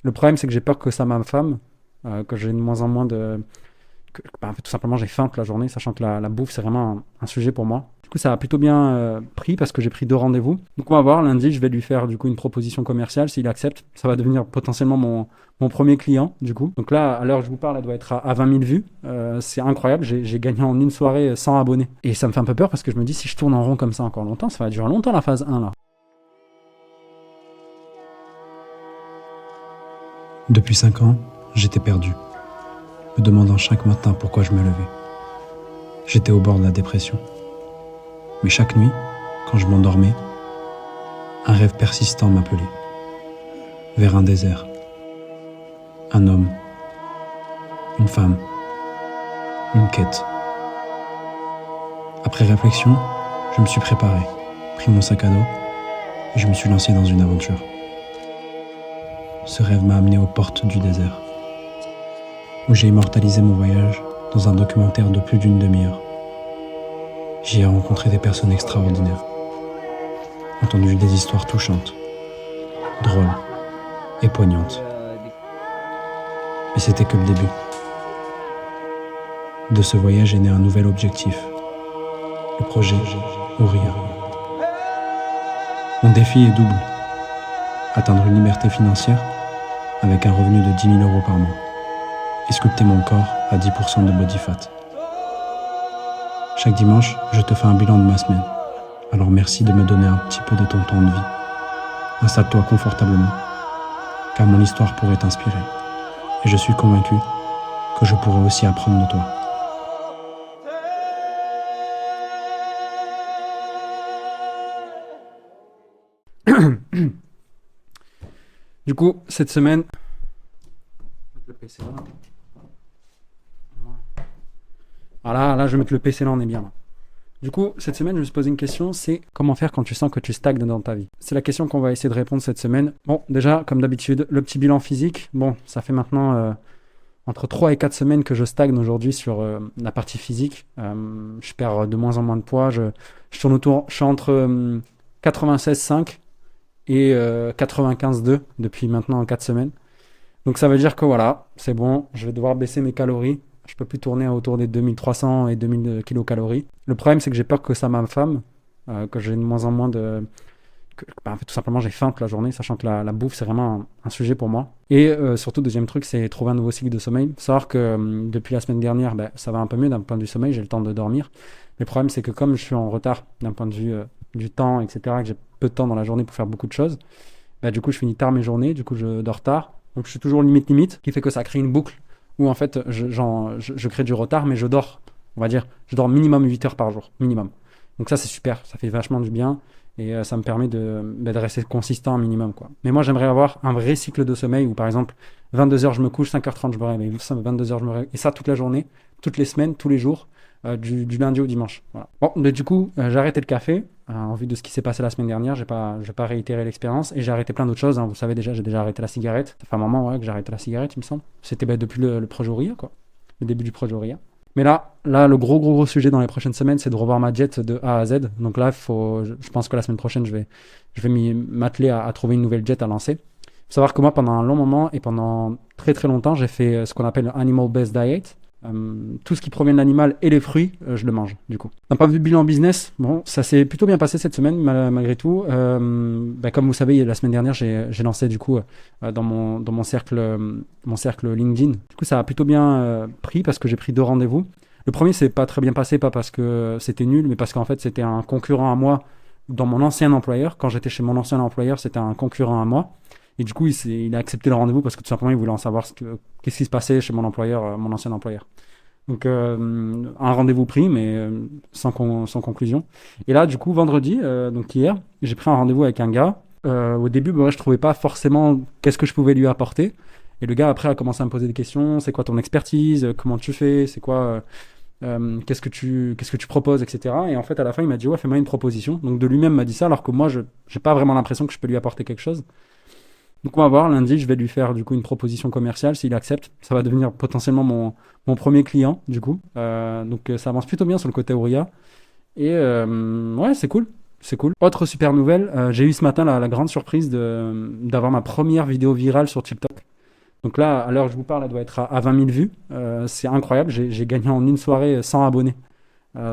Le problème, c'est que j'ai peur que ça m'affame, que j'ai de moins en moins en fait, tout simplement, j'ai faim toute la journée, sachant que la bouffe, c'est vraiment un sujet pour moi. Du coup, ça a plutôt bien pris parce que j'ai pris 2 rendez-vous. Donc, on va voir. Lundi, je vais lui faire du coup une proposition commerciale. S'il accepte, ça va devenir potentiellement mon premier client, du coup. Donc là, à l'heure où je vous parle, elle doit être à 20 000 vues. C'est incroyable. J'ai gagné en une soirée 100 abonnés. Et ça me fait un peu peur parce que je me dis, si je tourne en rond comme ça encore longtemps, ça va durer longtemps la phase 1 là. Depuis 5 ans, j'étais perdu, me demandant chaque matin pourquoi je me levais. J'étais au bord de la dépression. Mais chaque nuit, quand je m'endormais, un rêve persistant m'appelait, vers un désert. Un homme, une femme, une quête. Après réflexion, je me suis préparé, pris mon sac à dos et je me suis lancé dans une aventure. Ce rêve m'a amené aux portes du désert, où j'ai immortalisé mon voyage dans un documentaire de plus d'une demi-heure. J'y ai rencontré des personnes extraordinaires, entendu des histoires touchantes, drôles et poignantes. Mais c'était que le début. De ce voyage est né un nouvel objectif, le projet Ouria. Mon défi est double, atteindre une liberté financière avec un revenu de 10 000 euros par mois et sculpter mon corps à 10% de body fat. Chaque dimanche, je te fais un bilan de ma semaine. Alors merci de me donner un petit peu de ton temps de vie. Installe-toi confortablement, car mon histoire pourrait t'inspirer. Et je suis convaincu que je pourrais aussi apprendre de toi. Du coup, cette semaine. Le PC là. Voilà, là, je vais mettre le PC là, on est bien là. Du coup, cette semaine, je me suis posé une question, c'est comment faire quand tu sens que tu stagnes dans ta vie? C'est la question qu'on va essayer de répondre cette semaine. Bon, déjà, comme d'habitude, le petit bilan physique. Bon, ça fait maintenant entre 3 et 4 semaines que je stagne aujourd'hui sur la partie physique. Je perds de moins en moins de poids. Je tourne autour, je suis entre 96,5 et 95,2 depuis maintenant 4 semaines. Donc ça veut dire que voilà, c'est bon, je vais devoir baisser mes calories. Je peux plus tourner autour des 2300 et 2000 kilocalories. Le problème, c'est que j'ai peur que ça m'affame, que j'ai de moins en moins en fait, tout simplement, j'ai faim toute la journée, sachant que la bouffe, c'est vraiment un sujet pour moi. Et surtout, deuxième truc, c'est trouver un nouveau cycle de sommeil. Faut savoir que depuis la semaine dernière, ça va un peu mieux d'un point de vue sommeil, j'ai le temps de dormir. Mais le problème, c'est que comme je suis en retard d'un point de vue du temps, etc., que j'ai peu de temps dans la journée pour faire beaucoup de choses, du coup, je finis tard mes journées, du coup, je dors tard. Donc, je suis toujours limite, ce qui fait que ça crée une boucle où, en fait, je crée du retard, mais je dors, on va dire, je dors minimum 8 heures par jour, minimum. Donc ça, c'est super, ça fait vachement du bien et ça me permet de rester consistant un minimum, quoi. Mais moi, j'aimerais avoir un vrai cycle de sommeil où, par exemple, 22 heures, je me couche, 5h30, je me réveille, 22 heures, je me réveille, et ça toute la journée, toutes les semaines, tous les jours, du lundi au dimanche. Voilà. Bon, mais du coup, j'ai arrêté le café en vue de ce qui s'est passé la semaine dernière. Je vais pas réitérer l'expérience et j'ai arrêté plein d'autres choses, hein. Vous savez déjà, j'ai déjà arrêté la cigarette. Ça fait un moment que j'ai arrêté la cigarette, il me semble. C'était depuis le projet Ouria, quoi. Le début du projet Ouria. Mais là, le gros sujet dans les prochaines semaines, c'est de revoir ma diète de A à Z. Donc là, je pense que la semaine prochaine, je vais m'atteler à trouver une nouvelle diète à lancer. Il faut savoir que moi, pendant un long moment et pendant très très longtemps, j'ai fait ce qu'on appelle Animal Based Diet. Tout ce qui provient de l'animal et les fruits, je le mange du coup. D'un point de vue bilan business, bon, ça s'est plutôt bien passé cette semaine malgré tout. Comme vous savez, la semaine dernière, j'ai lancé du coup dans mon cercle LinkedIn. Du coup, ça a plutôt bien pris parce que j'ai pris 2 rendez-vous. Le premier, c'est pas très bien passé, pas parce que c'était nul, mais parce qu'en fait, c'était un concurrent à moi dans mon ancien employeur. Quand j'étais chez mon ancien employeur, c'était un concurrent à moi. Et du coup, il a accepté le rendez-vous parce que tout simplement, il voulait en savoir qu'est-ce qui se passait chez mon employeur, mon ancien employeur. Donc, un rendez-vous pris, mais sans conclusion. Et là, du coup, vendredi, donc hier, j'ai pris un rendez-vous avec un gars. Au début, je trouvais pas forcément qu'est-ce que je pouvais lui apporter. Et le gars, après, a commencé à me poser des questions. C'est quoi ton expertise? Comment tu fais? C'est quoi qu'est-ce que tu proposes, etc. Et en fait, à la fin, il m'a dit, ouais, fais-moi une proposition. Donc, de lui-même m'a dit ça, alors que moi, je n'ai pas vraiment l'impression que je peux lui apporter quelque chose. Donc on va voir, lundi, je vais lui faire du coup une proposition commerciale. S'il accepte, ça va devenir potentiellement mon premier client du coup. Donc ça avance plutôt bien sur le côté Ouria. Et ouais, c'est cool. C'est cool. Autre super nouvelle, j'ai eu ce matin la grande surprise d'avoir ma première vidéo virale sur TikTok. Donc là, à l'heure où je vous parle, elle doit être à 20 000 vues. C'est incroyable. J'ai gagné en une soirée 100 abonnés.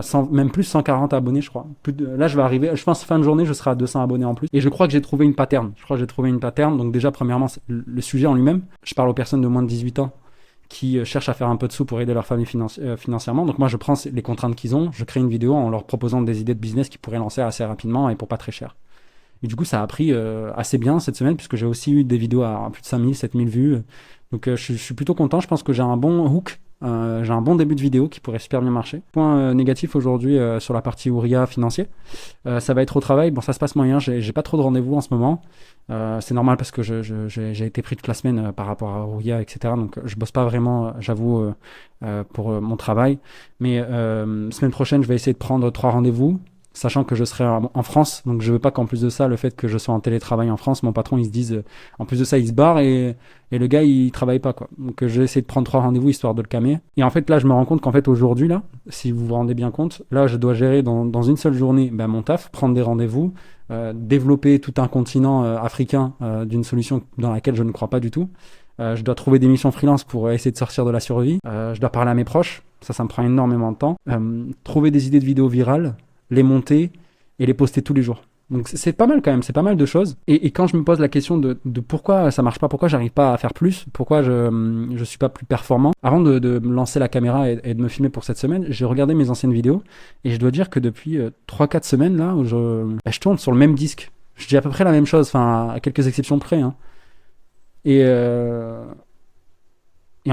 100, même plus 140 abonnés, je crois. Là, je vais arriver, je pense, fin de journée, je serai à 200 abonnés en plus. Et je crois que j'ai trouvé une pattern. Donc déjà, premièrement, le sujet en lui-même. Je parle aux personnes de moins de 18 ans qui cherchent à faire un peu de sous pour aider leur famille financièrement. Donc moi, je prends les contraintes qu'ils ont, je crée une vidéo en leur proposant des idées de business qu'ils pourraient lancer assez rapidement et pour pas très cher. Et du coup, ça a pris assez bien cette semaine, puisque j'ai aussi eu des vidéos à plus de 5000, 7000 vues. Donc je suis plutôt content. Je pense que j'ai un bon hook. J'ai un bon début de vidéo qui pourrait super bien marcher. Point négatif aujourd'hui sur la partie Ouria financier. Ça va être au travail. Bon, ça se passe moyen. J'ai pas trop de rendez-vous en ce moment. C'est normal parce que j'ai été pris toute la semaine par rapport à Ouria, etc. Donc je bosse pas vraiment, j'avoue, pour mon travail. Mais semaine prochaine, je vais essayer de prendre 3 rendez-vous, sachant que je serai en France. Donc je veux pas qu'en plus de ça, le fait que je sois en télétravail en France, mon patron, il se dise, en plus de ça, il se barre et le gars, il travaille pas, quoi. Donc je vais essayer de prendre 3 rendez-vous histoire de le calmer. Et en fait, là, je me rends compte qu'en fait, aujourd'hui, là, si vous vous rendez bien compte, là, je dois gérer dans une seule journée mon taf, prendre des rendez-vous, développer tout un continent africain d'une solution dans laquelle je ne crois pas du tout. Je dois trouver des missions freelance pour essayer de sortir de la survie. Je dois parler à mes proches. Ça me prend énormément de temps. Trouver des idées de vidéos virales, les monter et les poster tous les jours. Donc c'est pas mal quand même, c'est pas mal de choses. Et quand je me pose la question de pourquoi ça marche pas, pourquoi j'arrive pas à faire plus, pourquoi je suis pas plus performant, avant de me lancer la caméra et de me filmer pour cette semaine, j'ai regardé mes anciennes vidéos et je dois dire que depuis 3-4 semaines là, où je tourne sur le même disque. Je dis à peu près la même chose, enfin à quelques exceptions près. Hein. Et en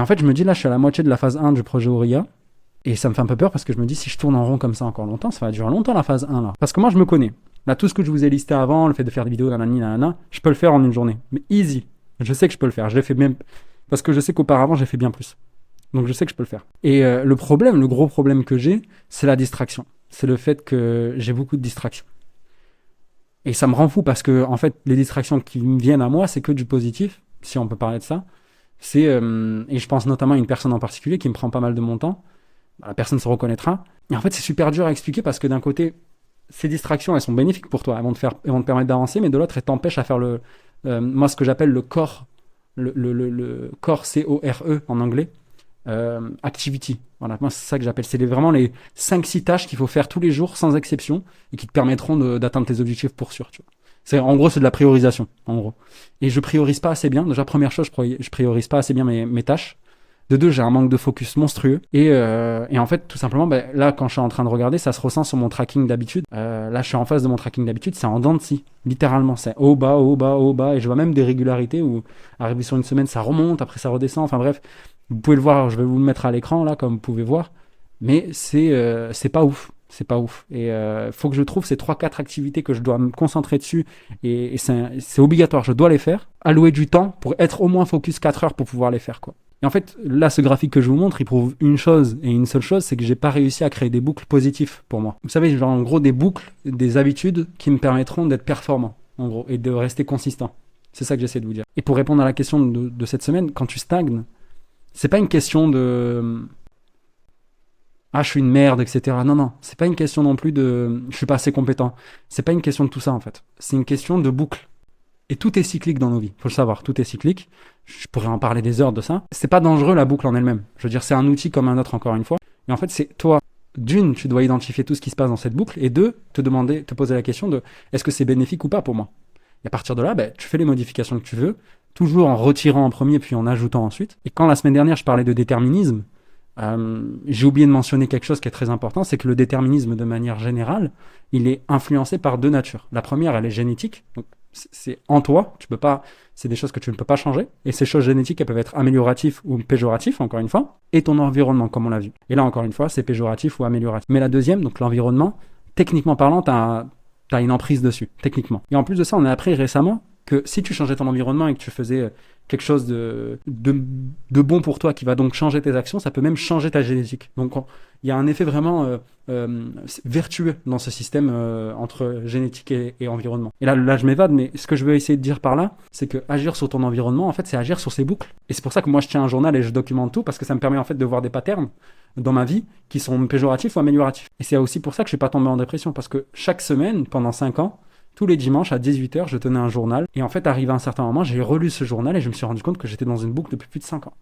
fait je me dis là, je suis à la moitié de la phase 1 du projet Ouria. Et ça me fait un peu peur parce que je me dis, si je tourne en rond comme ça encore longtemps, ça va durer longtemps la phase 1 là. Parce que moi, je me connais. Là, tout ce que je vous ai listé avant, le fait de faire des vidéos, nanana, je peux le faire en une journée. Mais easy. Je sais que je peux le faire. Je l'ai fait même. Parce que je sais qu'auparavant, j'ai fait bien plus. Donc, je sais que je peux le faire. Et le gros problème que j'ai, c'est la distraction. C'est le fait que j'ai beaucoup de distractions. Et ça me rend fou parce que, en fait, les distractions qui me viennent à moi, c'est que du positif, si on peut parler de ça. Et je pense notamment à une personne en particulier qui me prend pas mal de mon temps. La personne se reconnaîtra. Et en fait, c'est super dur à expliquer parce que d'un côté, ces distractions, elles sont bénéfiques pour toi. Elles vont te permettre d'avancer, mais de l'autre, elles t'empêchent à faire moi, ce que j'appelle le core, le core C-O-R-E en anglais, activity. Voilà, moi, c'est ça que j'appelle. C'est vraiment les 5-6 tâches qu'il faut faire tous les jours, sans exception, et qui te permettront d'atteindre tes objectifs pour sûr. Tu vois. En gros, c'est de la priorisation, en gros. Et je priorise pas assez bien. Déjà, première chose, je priorise pas assez bien mes tâches. De 2, j'ai un manque de focus monstrueux. Et en fait, tout simplement, là, quand je suis en train de regarder, ça se ressent sur mon tracking d'habitude. Là, je suis en face de mon tracking d'habitude, c'est en dents de scie. Littéralement, c'est haut, bas, haut, bas, haut, bas. Et je vois même des régularités où, arrivé sur une semaine, ça remonte, après ça redescend. Enfin bref, vous pouvez le voir, je vais vous le mettre à l'écran, là, comme vous pouvez voir. Mais c'est pas ouf. C'est pas ouf. Et faut que je trouve ces 3-4 activités que je dois me concentrer dessus. Et c'est obligatoire, je dois les faire. Allouer du temps pour être au moins focus 4 heures pour pouvoir les faire, quoi. Et en fait, là, ce graphique que je vous montre, il prouve une chose et une seule chose, c'est que j'ai pas réussi à créer des boucles positives pour moi. Vous savez, genre en gros des boucles, des habitudes qui me permettront d'être performant, en gros, et de rester consistant. C'est ça que j'essaie de vous dire. Et pour répondre à la question de cette semaine, quand tu stagnes, c'est pas une question de je suis une merde, etc. Non, c'est pas une question non plus de je suis pas assez compétent. C'est pas une question de tout ça en fait. C'est une question de boucle. Et tout est cyclique dans nos vies, faut le savoir, tout est cyclique. Je pourrais en parler des heures de ça. C'est pas dangereux la boucle en elle-même. Je veux dire, c'est un outil comme un autre encore une fois. Et en fait, c'est toi, d'une, tu dois identifier tout ce qui se passe dans cette boucle, et deux, te poser la question de est-ce que c'est bénéfique ou pas pour moi. Et à partir de là, tu fais les modifications que tu veux, toujours en retirant en premier puis en ajoutant ensuite. Et quand la semaine dernière je parlais de déterminisme, j'ai oublié de mentionner quelque chose qui est très important, c'est que le déterminisme de manière générale, il est influencé par 2 natures. La première, elle est génétique, donc c'est en toi, tu peux pas, c'est des choses que tu ne peux pas changer, et ces choses génétiques, elles peuvent être amélioratives ou péjoratives, encore une fois, et ton environnement, comme on l'a vu. Et là, encore une fois, c'est péjoratif ou amélioratif. Mais la deuxième, donc l'environnement, techniquement parlant, t'as une emprise dessus, techniquement. Et en plus de ça, on a appris récemment que si tu changeais ton environnement et que tu faisais quelque chose de bon pour toi qui va donc changer tes actions, ça peut même changer ta génétique. Donc il y a un effet vraiment vertueux dans ce système entre génétique et environnement. Et là je m'évade, mais ce que je veux essayer de dire par là, c'est que agir sur ton environnement, en fait, c'est agir sur ses boucles. Et c'est pour ça que moi je tiens un journal et je documente tout, parce que ça me permet en fait de voir des patterns dans ma vie qui sont péjoratifs ou amélioratifs. Et c'est aussi pour ça que je suis pas tombé en dépression, parce que chaque semaine, pendant 5 ans, Tous les dimanches à 18h, je tenais un journal. Et en fait, arrivé à un certain moment, j'ai relu ce journal et je me suis rendu compte que j'étais dans une boucle depuis plus de 5 ans.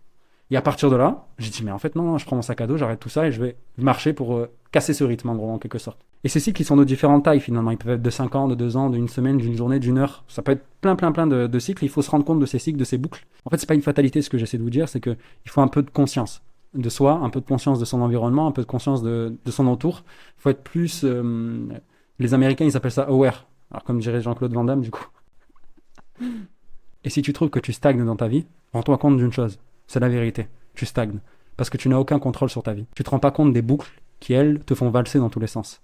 Et à partir de là, j'ai dit, mais en fait, non, je prends mon sac à dos, j'arrête tout ça et je vais marcher pour casser ce rythme, en gros, en quelque sorte. Et ces cycles, ils sont de différentes tailles, finalement. Ils peuvent être de 5 ans, de 2 ans, d'une semaine, d'une journée, d'une heure. Ça peut être plein de cycles. Il faut se rendre compte de ces cycles, de ces boucles. En fait, c'est pas une fatalité, ce que j'essaie de vous dire, c'est qu'il faut un peu de conscience de soi, un peu de conscience de son environnement, un peu de conscience de son entour. Il faut être plus... les Américains, ils appellent ça aware. Alors, comme dirait Jean-Claude Van Damme, du coup. Et si tu trouves que tu stagnes dans ta vie, rends-toi compte d'une chose. C'est la vérité. Tu stagnes. Parce que tu n'as aucun contrôle sur ta vie. Tu te rends pas compte des boucles qui, elles, te font valser dans tous les sens.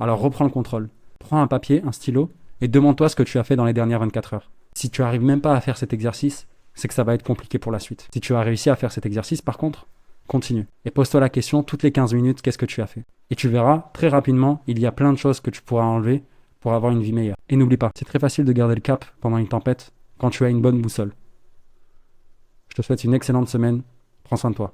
Alors reprends le contrôle. Prends un papier, un stylo, et demande-toi ce que tu as fait dans les dernières 24 heures. Si tu arrives même pas à faire cet exercice, c'est que ça va être compliqué pour la suite. Si tu as réussi à faire cet exercice, par contre, continue. Et pose-toi la question, toutes les 15 minutes, qu'est-ce que tu as fait? Et tu verras, très rapidement, il y a plein de choses que tu pourras enlever pour avoir une vie meilleure. Et n'oublie pas, c'est très facile de garder le cap pendant une tempête quand tu as une bonne boussole. Je te souhaite une excellente semaine. Prends soin de toi.